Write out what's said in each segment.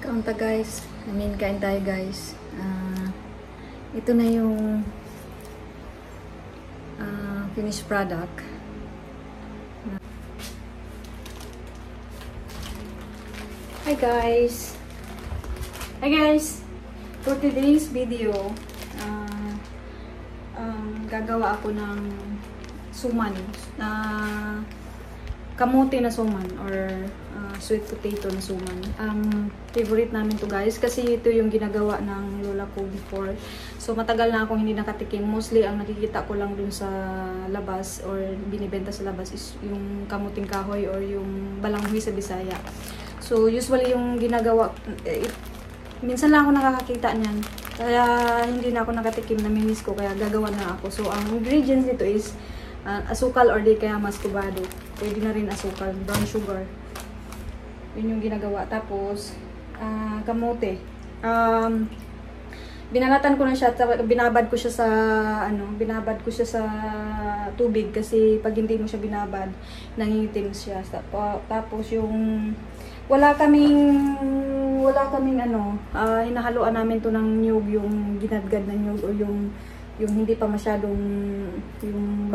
Kaunta guys, kain tayo guys. Ito na yung finished product. Hi guys! Hi guys! For today's video, gagawa ako ng suman na kamote na suman or sweet potato na suman. Favorite namin to guys kasi ito yung ginagawa ng lola ko before. So matagal na akong hindi nakatikim. Mostly ang nakikita ko lang dun sa labas or binibenta sa labas is yung kamuting kahoy or yung balanghoy sa Bisaya. So usually yung ginagawa, minsan lang ako nakakakita niyan. Kaya hindi na ako nakatikim, namimiss ko, kaya gagawa na ako. So ang ingredients nito is asukal or di kaya mascobado. Pwede na rin asukal, brown sugar. Yun yung ginagawa. Tapos, kamote. Binalatan ko na siya, binabad ko siya sa, binabad ko siya sa tubig kasi pag hindi mo siya binabad, nangingitim siya. Tapos yung, wala kaming hinahaluan namin to ng nyug, yung ginadgad na nyug o yung hindi pa masyadong yung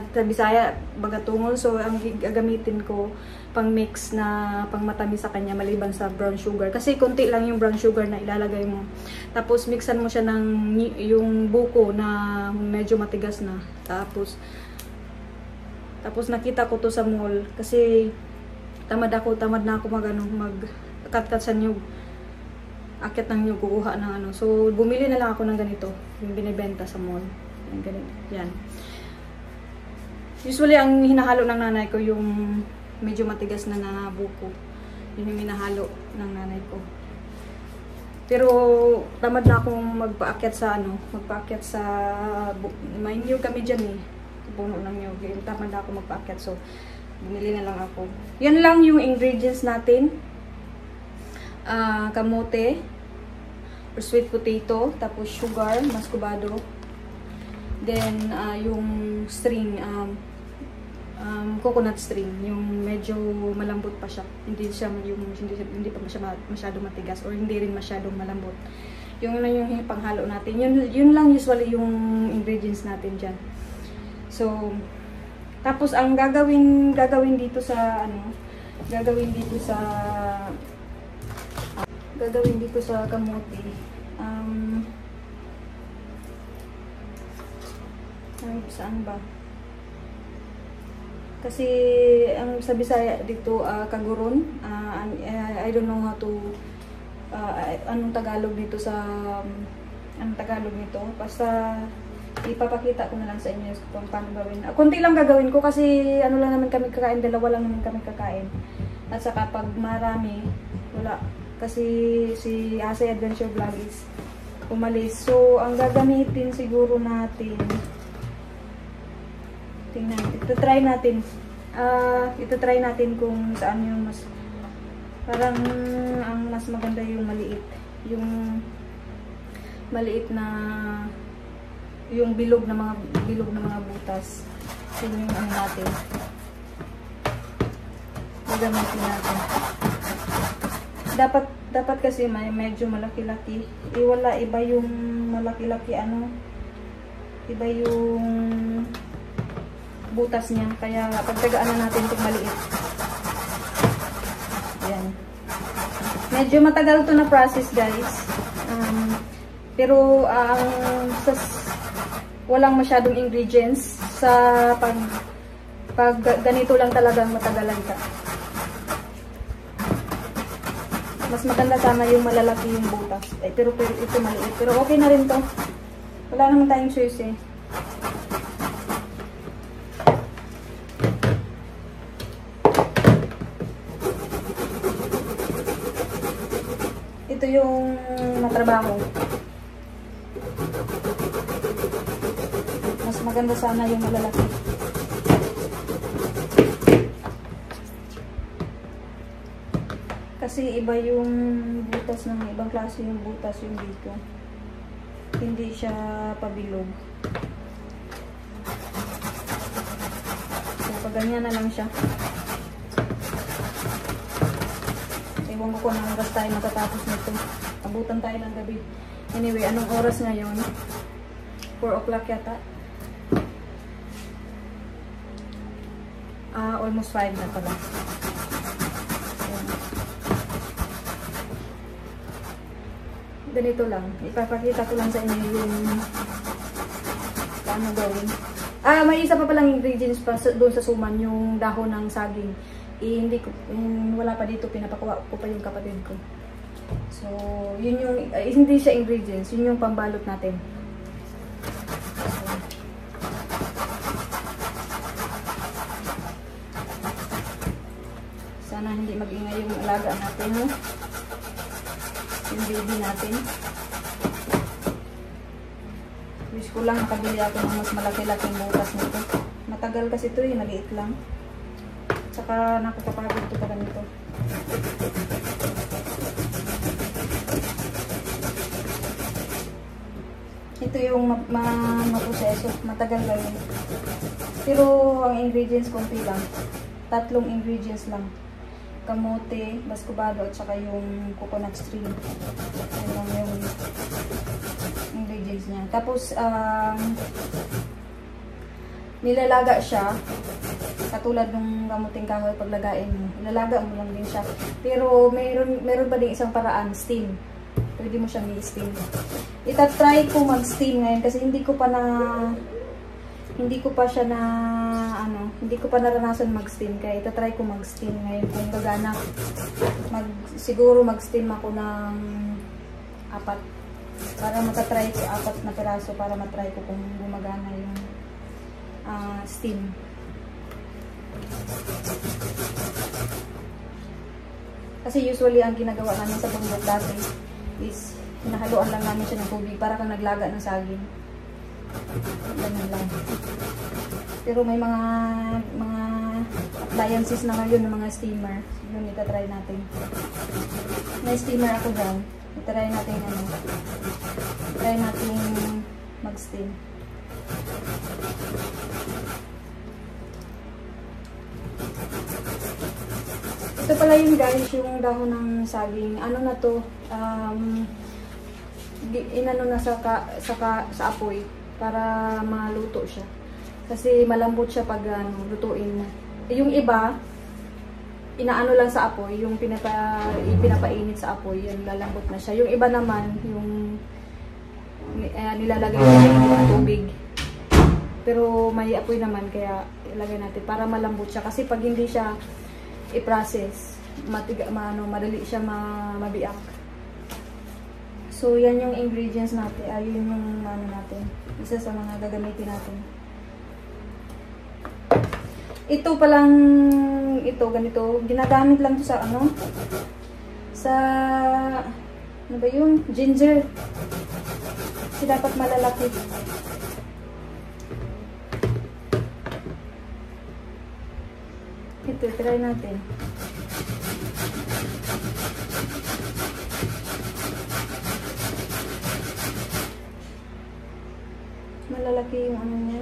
sa Bisaya bagatungol. So ang gagamitin ko pang mix na pang matamis sa kanya maliban sa brown sugar kasi konti lang yung brown sugar na ilalagay mo. Tapos mixan mo siya ng yung buko na medyo matigas na. Tapos nakita ko to sa mall kasi tamad na ako mag-cut sa nyug. Akit ng nyug, kukuha ng So, bumili na lang ako ng ganito. Yung binibenta sa mall. Yung ganito. Yan. Usually, ang hinahalo ng nanay ko yung medyo matigas na buko. Yun yung hinahalo ng nanay ko. Pero, tamad na akong magpaakyat sa magpaakyat sa may nyug kami dyan eh. Puno ng nyug. Tamad na ako magpaakyat. So, bumili na lang ako. Yan lang yung ingredients natin. Kamote or sweet potato, tapos sugar, mascobado, then yung string, coconut string, yung medyo malambot pa siya, hindi pa masyado matigas or hindi rin masyadong malambot. Yung na yung panghalo natin, yun lang usually yung ingredients natin dyan. So tapos ang gagawin dito sa gagawin dito sa kamote. Saan ba? Kasi ang sa Bisaya dito kaguron. I don't know how to anong Tagalog nito basta ipapakita ko na lang sa inyo kung paano gawin. Kunti lang gagawin ko kasi lang naman kami kakain, dalawa lang naman kami kakain. At saka pag marami, wala. Kasi si Asay Adventure Vlog is umalis. So, ang gagamitin siguro natin, tingnan, ito-try natin kung saan yung mas, parang ang mas maganda yung maliit. Yung maliit na, yung bilog na mga butas. So, yung natin. Gagamitin natin. Dapat kasi may medyo malaki-laki. Wala, iba yung malaki-laki iba yung butas niya. Kaya pagtagaan na natin itong maliit. Ayan. Medyo matagal to na process guys. Pero walang masyadong ingredients sa pag ganito lang talagang matagalan ka. Mas maganda sana yung malalaki yung butas. Pero ito maliit. Pero okay na rin to. Wala naman tayong choice eh. Ito yung matrabaho. Mas maganda sana yung malalaki. Kasi iba yung butas ng ibang klase yung butas yung dito. Hindi siya pabilog. So, pag ganyan na lang siya. Iwan ko kung anong oras tayo matatapos nito. Abutan tayo ng gabi. Anyway, anong oras ngayon? 4 o'clock yata. Almost 5 na pala. Ganito lang. Ipapakita ko lang sa inyo yung paano gawin. May isa pa palang ingredients pa doon sa suman, yung dahon ng saging. Wala pa dito, pinapakuha ko pa yung kapatid ko. So, yun yung, hindi siya ingredients, yun yung pambalot natin. Sana hindi mag-ingay yung alaga natin, no? Yung baby natin. Wish ko lang nakabili ako ng mas malaki-laking butas nito. Matagal kasi ito, maliit lang. Tsaka nakakapagod ito pa ganito. Ito yung maproseso. Matagal gawin. Pero ang ingredients konti lang. 3 ingredients lang. Kamote, baskobado, at saka yung coconut stream. Yan lang yung ingredients niya. Tapos, nilalaga siya. Katulad ng kamuting kahoy paglagain mo. Nilalaga mo lang din siya. Pero, meron pa din isang paraan, steam. Pwede mo siyang i-steam. Itatry ko mag-steam ngayon kasi hindi ko pa naranasan mag-steam. Kaya itatry ko mag-steam ngayon kung gagana. Siguro mag-steam ako ng 4. Para matatry ko 4 na piraso para matry ko kung gumagana yung steam. Kasi usually ang ginagawa namin sa bundok dati is hinahaluan lang namin siya ng tubig para kang naglaga ng saging. Ganun lang. Pero may mga appliances na ngayon ng mga steamer. Yun, itatry natin. May steamer ako dyan. Try natin mag-steam. Ito pala yung guys, yung dahon ng saging. Ano na to? Inano na sa apoy para maluto siya. Kasi malambot siya pag lutuin mo. Yung iba, inaano lang sa apoy, yung pinapainit sa apoy, yan lalambot na siya. Yung iba naman, yung nilalagay ng tubig. Pero may apoy naman, kaya ilagay natin para malambot siya. Kasi pag hindi siya i-process, madali siya mabiak. So, yan yung ingredients natin. Ayun yung natin. Isa sa mga gagamitin natin. Ito palang, ganito. Ginagamit lang to sa ano ba yun? Ginger. Kasi dapat malalaki. Ito, try natin. Malalaki yung ano niya.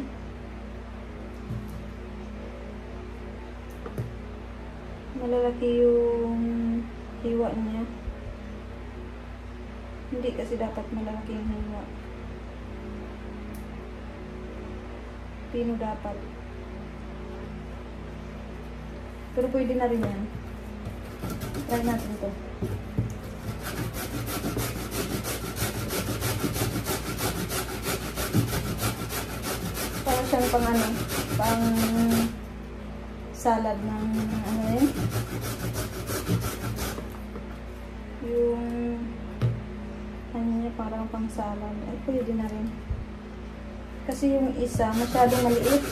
Malalaki yung hiwa niya. Hindi kasi dapat malalaki yung hiwa. Pino dapat. Pero pwede na rin yan. Try natin ito. Parang siyang pang salad ng yung niya parang pang salad. Ay, pwede na rin. Kasi yung isa masyadong maliit.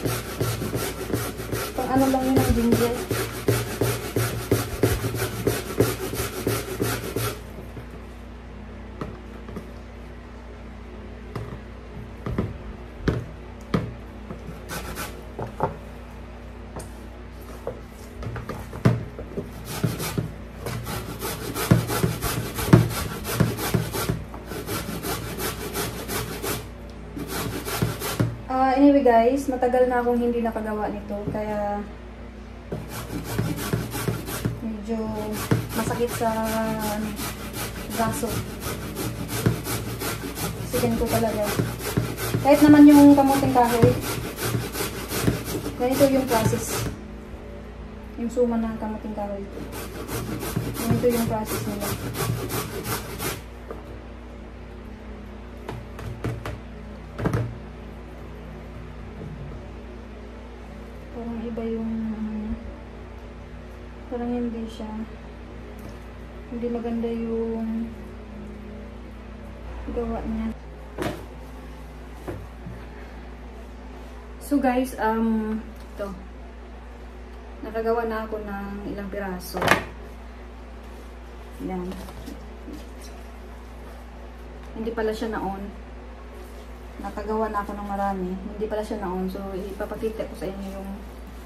Pang lang yun ng ginger. Anyway guys, matagal na akong hindi nakagawa nito, kaya medyo masakit sa braso. Sikin ko talaga. Kahit naman yung kamuting kahoy, ganito yung process. Yung suma ng kamuting kahoy. Ganito yung process nila. Parang iba yung parang hindi siya, hindi maganda yung gawa niya. So guys, ito, nakagawa na ako ng ilang piraso. Yan. Hindi pala siya na-on. Nakagawa na ako ng marami. Hindi pala siya na-on. So, ipapakita ko sa inyo yung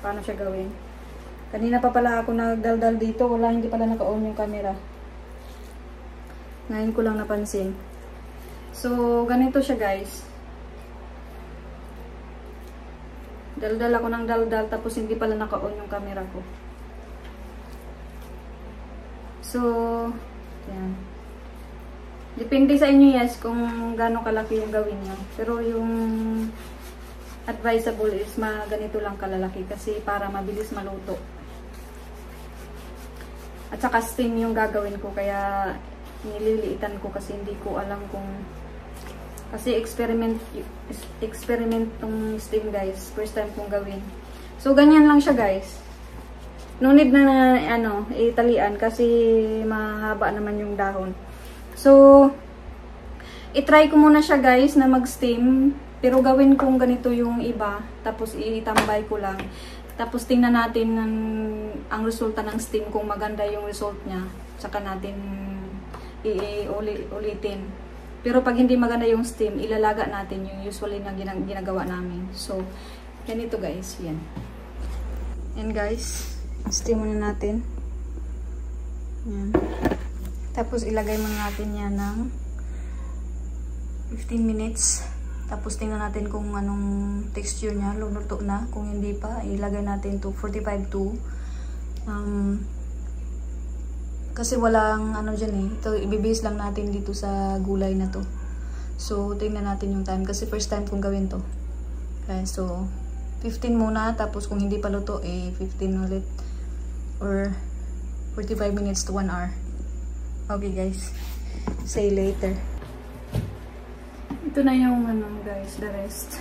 paano siya gawin. Kanina pa pala ako nagdaldal dito. Wala, hindi pala naka-on yung camera. Ngayon ko lang napansin. So, ganito siya guys. Daldal ako ng daldal tapos hindi pala naka-on yung camera ko. So, yan. Depende sa inyo yes kung gaano kalaki yung gawin nyo. Pero yung advisable is ganito lang kalalaki kasi para mabilis maluto. At saka steam yung gagawin ko kaya nililiitan ko kasi hindi ko alam kung kasi experiment tong steam guys. First time kong gawin. So ganyan lang siya guys. No need na italian kasi mahaba naman yung dahon. So i-try ko muna siya guys na mag-steam. Pero gawin kong ganito yung iba. Tapos itambay ko lang. Tapos tingnan natin ang resulta ng steam kung maganda yung result niya. Tsaka natin ulitin. Pero pag hindi maganda yung steam, ilalaga natin yung usually na ginagawa namin. So, ganito guys. Yan. Yan guys. Steam muna natin. Yan. Tapos ilagay muna natin yan ng 15 minutes. Tapos tingnan natin kung anong texture niya. Luluto na. Kung hindi pa, ilagay natin to 45 to kasi walang dyan eh. Ito, ibibase lang natin dito sa gulay na to. So, tingnan natin yung time. Kasi first time kong gawin to. Okay, so, 15 muna. Tapos kung hindi pa luto, 15 ulit. Or 45 minutes to 1 hour. Okay guys. See you later. Ito na yung guys, the rest.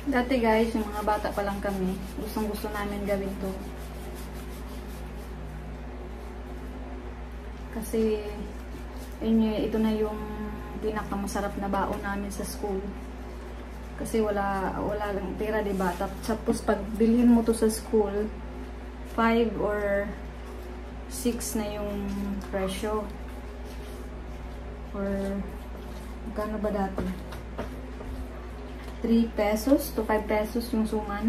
Dati guys, yung mga bata pa lang kami, gustong-gusto namin gawin to. Kasi, ito na yung pinakamasarap na baon namin sa school. Kasi wala lang pera, diba? Tapos pag bilhin mo to sa school, 5 or 6 na yung presyo. Or, magkano ba dati? 3 pesos to 5 pesos yung suman.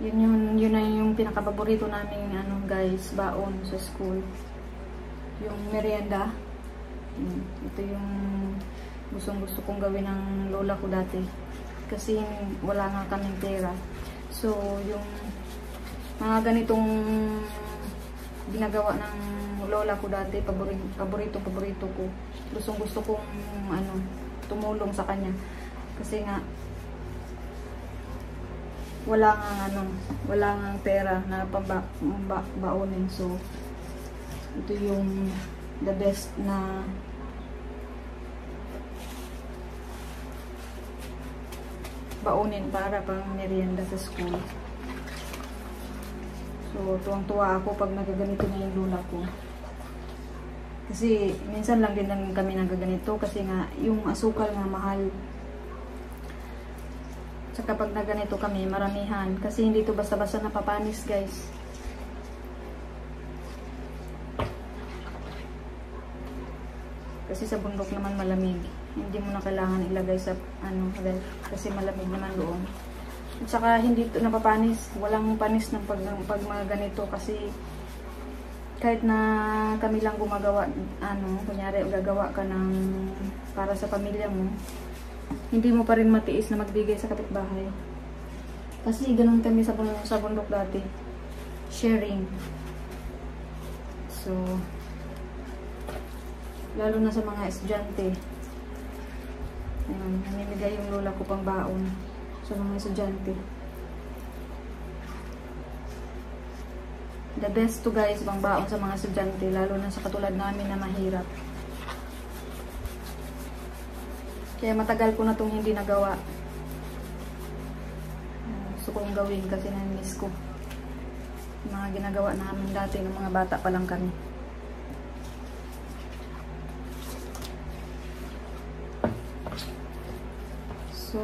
Yun na yung pinakapaborito namin guys, baon sa school. Yung merienda. Ito yung gustong-gusto kong gawin ng lola ko dati. Kasi wala nga kaming pera. So, yung mga ganitong ginagawa ng lola ko dati, paborito ko. Gustong-gusto kong tumulong sa kanya. Kasi nga wala nga pera na baonin. So, ito yung the best na baonin para pang merienda sa school. So, tuwang-tuwa ako pag nagaganito na yung lola ko. Kasi, minsan lang din kami nagaganito kasi nga, yung asukal nga mahal. Tsaka pag naganito kami, maramihan. Kasi hindi to basta-basta napapanis, guys. Kasi sa bundok naman malamig. Hindi mo na kailangan ilagay sa ref. Kasi malamig naman doon. At saka hindi to napapanis. Walang panis ng pag mga ganito kasi kahit na kami lang gumagawa, kunyari gagawa ka ng para sa pamilya mo, hindi mo pa rin matiis na magbigay sa kapitbahay. Kasi ganun kami sa bundok dati. Sharing. So, lalo na sa mga estudyante. Ayan, namimigay yung lola ko pang baon sa mga estudyante. The best to guys, pang baon sa mga estudyante, lalo na sa katulad namin na mahirap. Kaya matagal ko na itong hindi nagawa. Gusto kong gawin kasi na-miss ko yung mga ginagawa namin dati ng mga bata pa lang kami. So,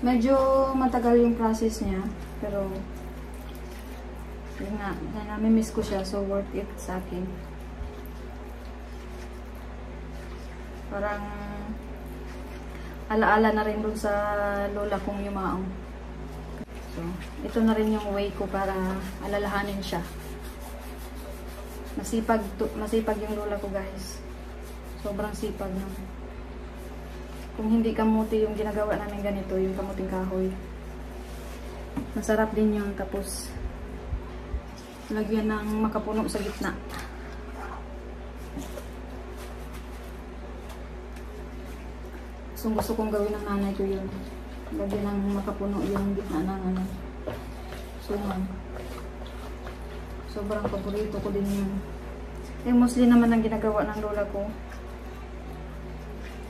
medyo matagal yung process niya, pero yun nga, nami-miss ko siya, so worth it sa akin. Parang alaala na rin dun sa lola kong yumaong. So, ito na rin yung way ko para alalahanin siya. Masipag yung lola ko guys. Sobrang sipag na. Kung hindi kamuti yung ginagawa namin ganito, yung kamuting kahoy, masarap din yun. Tapos lagyan ng makapuno sa gitna. Gusto kong gawin ng nanay ko yun. Lagyan ng makapuno yung gitna ng suman. Sobrang paborito ko din yun. Mostly naman ang ginagawa ng lola ko.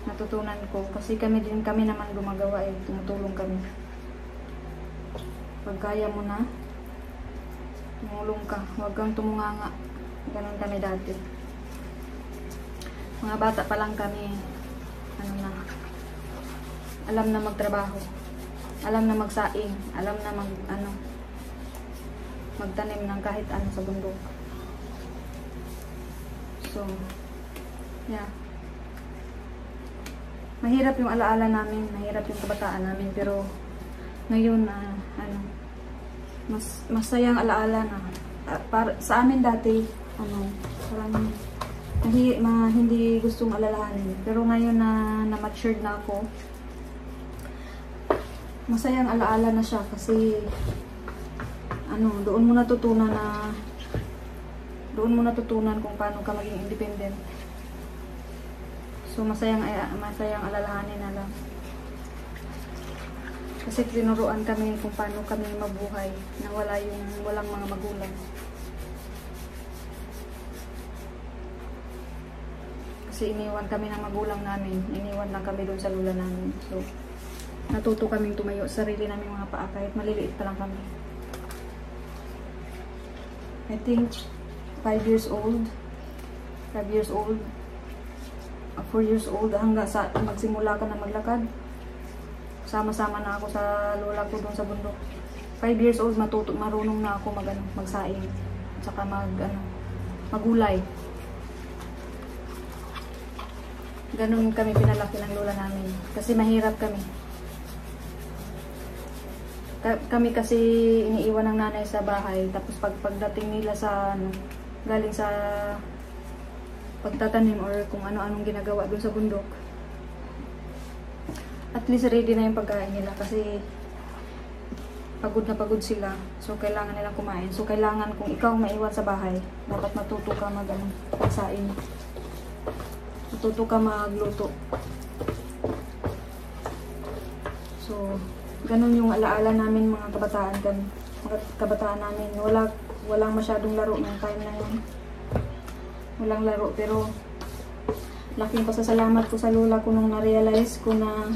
Natutunan ko. Kasi kami naman gumagawa eh. Tumutulong kami. Pag kaya mo na, tumulong ka. Huwag kang tumunganga. Ganun kami dati. Mga bata pa lang kami. Alam na magtrabaho. Alam na magsaing. Alam na magtanim ng kahit ano sa bundok. So, yeah. Mahirap yung alaala namin. Mahirap yung kabataan namin. Pero, ngayon, masayang alaala na. Sa amin dati, parang hindi gustong alalahanin. Pero ngayon na matured na ako, masayang alaala na siya kasi doon mo natutunan kung paano ka maging independent. So masayang alalahanin na lang. Kasi tinuruan kami kung paano kami mabuhay na walang mga magulang. Kasi iniwan kami ng magulang namin. Iniwan lang kami doon sa lula namin. So natuto kaming tumayo sa sarili namin mga paa kahit maliliit pa lang kami. I think 5 years old, 4 years old hanggang sa magsimula ka na maglakad. Sama-sama na ako sa lola ko doon sa bundok. 5 years old marunong na ako magsaing at saka magulay. Ganun kami pinalaki ng lola namin kasi mahirap kami. Kami kasi iniiwan ng nanay sa bahay, tapos pagdating nila sa galing sa pagtatanim or kung ano-anong ginagawa dun sa bundok, at least ready na yung pagkain nila kasi pagod na pagod sila, so kailangan nilang kumain. So kailangan kung ikaw maiwan sa bahay, dapat matuto ka magsaing, matuto ka magluto. So ganun yung alaala namin mga kabataan namin. Walang masyadong laro ng time na yun. Walang laro, pero laking pasasalamat ko sa lola ko nung na-realize ko na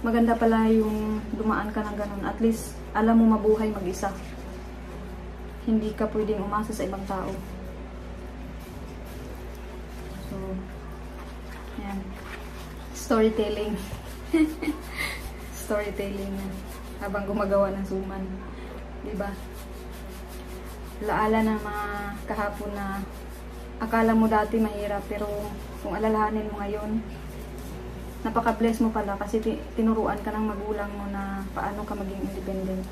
maganda pala yung dumaan ka ng ganun. At least alam mo mabuhay mag-isa. Hindi ka pwedeng umasa sa ibang tao. So, yan. Storytelling. Storytelling na habang gumagawa ng suman, diba? Laala ng mga kahapon na akala mo dati mahirap, pero kung alalahanin mo ngayon, napaka-bless mo pala kasi tinuruan ka ng magulang mo na paano ka maging independent.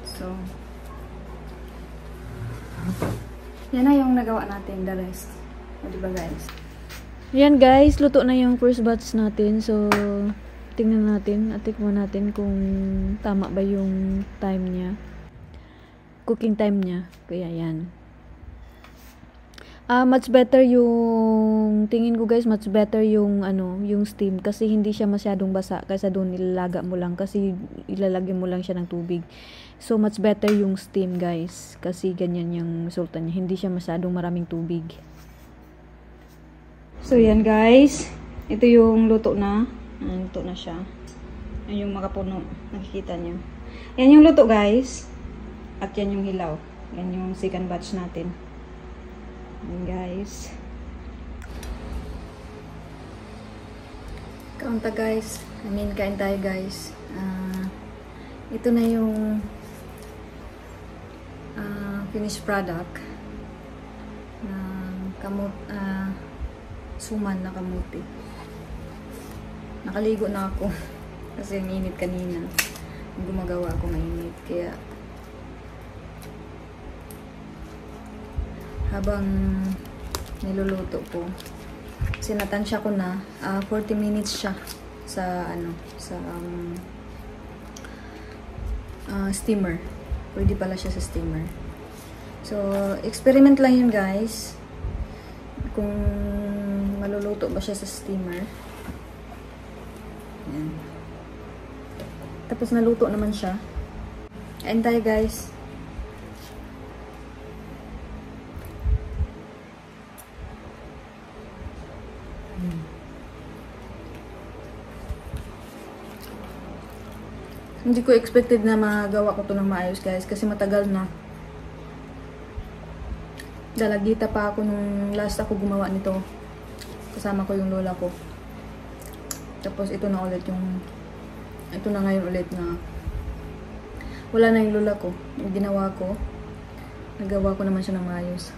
So Yan na yung nagawa natin, the rest. O, diba guys? Yan guys, luto na yung first batch natin. So, tingnan natin at tikman natin kung tama ba yung time niya. Cooking time niya. Kaya yan. Much better yung, tingin ko guys, much better yung, yung steam. Kasi hindi siya masyadong basa. Kaysa doon ilalaga mo lang. Kasi ilalagyan mo lang siya ng tubig. So, much better yung steam guys. Kasi ganyan yung resulta niya. Hindi siya masyadong maraming tubig. So, yan guys. Ito yung luto na. Luto na siya. Yan yung makapuno. Nakikita nyo. Yan yung luto guys. At yan yung hilaw. Yan yung second batch natin. Yan guys. Kaunta guys. Kain tayo guys. Ito na yung finished product ng suman na kamuti. Nakaligo na ako kasi ang init kanina. Gumagawa ako mainit. Kaya habang niluluto ko, sinatansya ko na 40 minutes siya sa steamer. Pwede pala siya sa steamer. So, experiment lang yun guys. Kung maluluto ba siya sa steamer. Yan. Tapos naluto naman siya. Kain tayo guys. Hindi ko expected na magawa ko to ng maayos guys kasi matagal na. Dalagita pa ako nung last ako gumawa nito. Kasama ko yung lola ko. Tapos ito na ulit yung ito na ngayon ulit na wala na yung lola ko. Yung ginawa ko, nagawa ko naman siya ng maayos.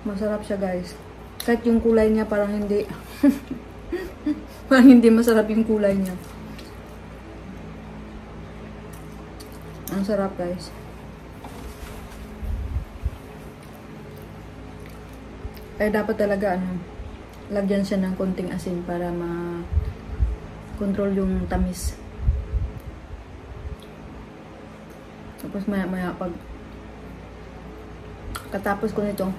Masarap siya guys. Kahit yung kulay niya parang hindi parang hindi masarap yung kulay niya. Ang sarap guys. Kaya dapat talaga lagyan siya ng konting asin para ma-control yung tamis. Tapos maya pag katapos ko nito,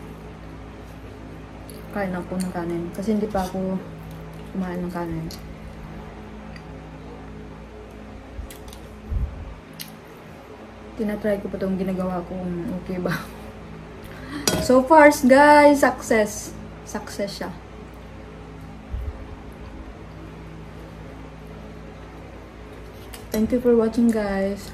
kain ako ng kanin. Kasi hindi pa ako kumain ng kanin. Tinatry ko pa itong ginagawa ko kung okay ba. So far, guys, success. Success siya. Thank you for watching, guys.